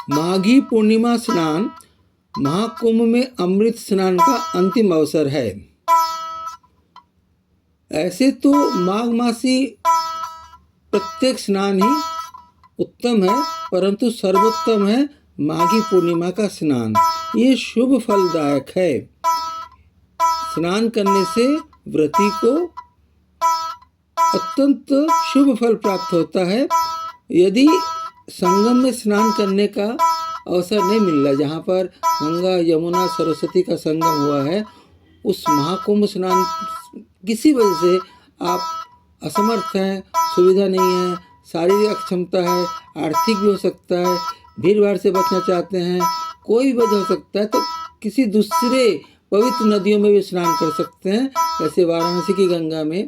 माघी पूर्णिमा स्नान महाकुंभ में अमृत स्नान का अंतिम अवसर है। ऐसे तो माघ मासी प्रत्येक स्नान ही उत्तम है, परंतु सर्वोत्तम है माघी पूर्णिमा का स्नान। ये शुभ फलदायक है। स्नान करने से व्रती को अत्यंत शुभ फल प्राप्त होता है। यदि संगम में स्नान करने का अवसर नहीं मिल रहा, जहाँ पर गंगा यमुना सरस्वती का संगम हुआ है, उस महाकुंभ स्नान किसी वजह से आप असमर्थ हैं, सुविधा नहीं है, शारीरिक अक्षमता है, आर्थिक भी हो सकता है, भीड़ भाड़ से बचना चाहते हैं, कोई भी वजह हो सकता है, तो किसी दूसरे पवित्र नदियों में भी स्नान कर सकते हैं। जैसे वाराणसी की गंगा में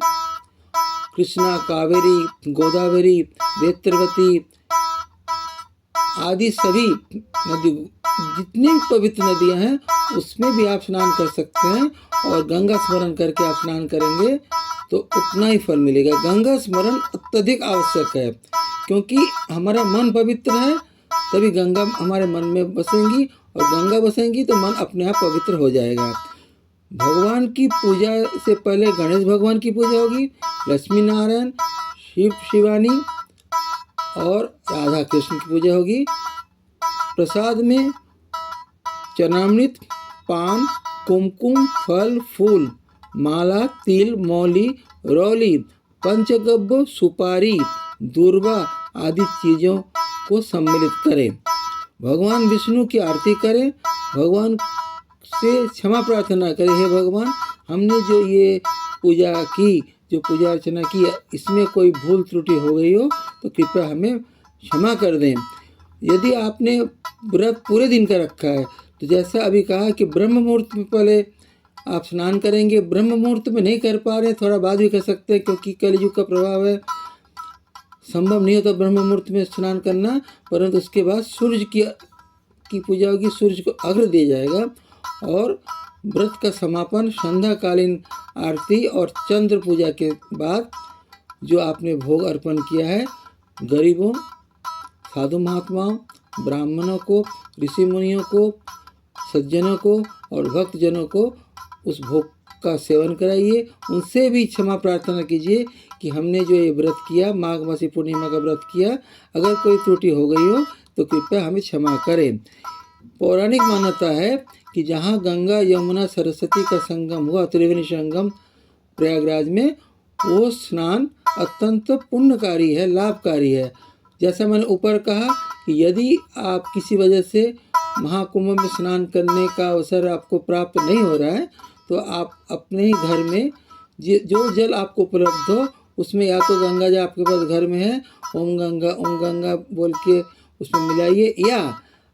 कृष्णा, कावेरी, गोदावरी, वेत्रवती आदि सभी नदी, जितनी भी पवित्र नदियां हैं उसमें भी आप स्नान कर सकते हैं। और गंगा स्मरण करके आप स्नान करेंगे तो उतना ही फल मिलेगा। गंगा स्मरण अत्यधिक आवश्यक है, क्योंकि हमारा मन पवित्र है तभी गंगा हमारे मन में बसेंगी, और गंगा बसेंगी तो मन अपने आप पवित्र हो जाएगा। भगवान की पूजा से पहले गणेश भगवान की पूजा होगी, लक्ष्मी नारायण, शिव शिवानी और राधा कृष्ण की पूजा होगी। प्रसाद में चरणामृत, पान, कुमकुम, फल फूल, माला, तिल, मौली, रौली, पंचगव्य, सुपारी, दूर्वा आदि चीज़ों को सम्मिलित करें। भगवान विष्णु की आरती करें। भगवान से क्षमा प्रार्थना करें, हे भगवान, हमने जो ये पूजा की, जो पूजा अर्चना की, इसमें कोई भूल त्रुटि हो गई हो तो कृपया हमें क्षमा कर दें। यदि आपने व्रत पूरे दिन का रखा है तो जैसा अभी कहा कि ब्रह्म मुहूर्त में पहले आप स्नान करेंगे। ब्रह्म मुहूर्त में नहीं कर पा रहे, थोड़ा बाद भी कर सकते हैं, क्योंकि कलयुग का प्रभाव है, संभव नहीं होता ब्रह्म मुहूर्त में स्नान करना। परंतु उसके बाद सूर्य की पूजा होगी, सूर्य को अर्घ्य दिया जाएगा और व्रत का समापन संध्याकालीन आरती और चंद्र पूजा के बाद जो आपने भोग अर्पण किया है, गरीबों, साधु महात्माओं, ब्राह्मणों को, ऋषि मुनियों को, सज्जनों को और भक्तजनों को उस भोग का सेवन कराइए। उनसे भी क्षमा प्रार्थना कीजिए कि हमने जो ये व्रत किया, माघ मासी पूर्णिमा का व्रत किया, अगर कोई त्रुटि हो गई हो तो कृपया हमें क्षमा करें। पौराणिक मान्यता है कि जहाँ गंगा यमुना सरस्वती का संगम हुआ, त्रिवेणी संगम प्रयागराज में, वो स्नान अत्यंत पुण्यकारी है, लाभकारी है। जैसा मैंने ऊपर कहा कि यदि आप किसी वजह से महाकुंभ में स्नान करने का अवसर आपको प्राप्त नहीं हो रहा है तो आप अपने ही घर में जो जल आपको उपलब्ध हो उसमें, या तो गंगा जल आपके पास घर में है, ओम गंगा बोल के उसमें मिलाइए, या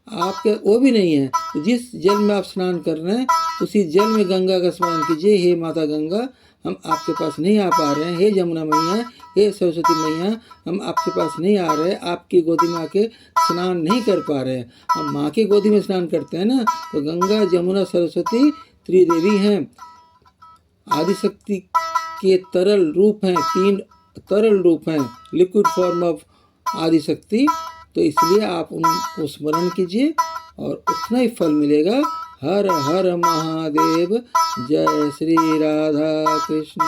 आपके वो भी नहीं है तो जिस जल में आप स्नान कर रहे हैं उसी जल में गंगा का स्मरण कीजिए। हे माता गंगा, हम आपके पास नहीं आ पा रहे हैं। हे जमुना मैया, हे सरस्वती मैया, हम आपके पास नहीं आ रहे हैं, आपकी गोदी में आके स्नान नहीं कर पा रहे हैं। हम माँ की गोदी में स्नान करते हैं ना, तो गंगा जमुना सरस्वती त्रिदेवी हैं, आदिशक्ति के तरल रूप हैं, 3 तरल रूप हैं, लिक्विड फॉर्म ऑफ आदिशक्ति। तो इसलिए आप उनको स्मरण कीजिए और उतना ही फल मिलेगा। हर हर महादेव। जय श्री राधा कृष्ण।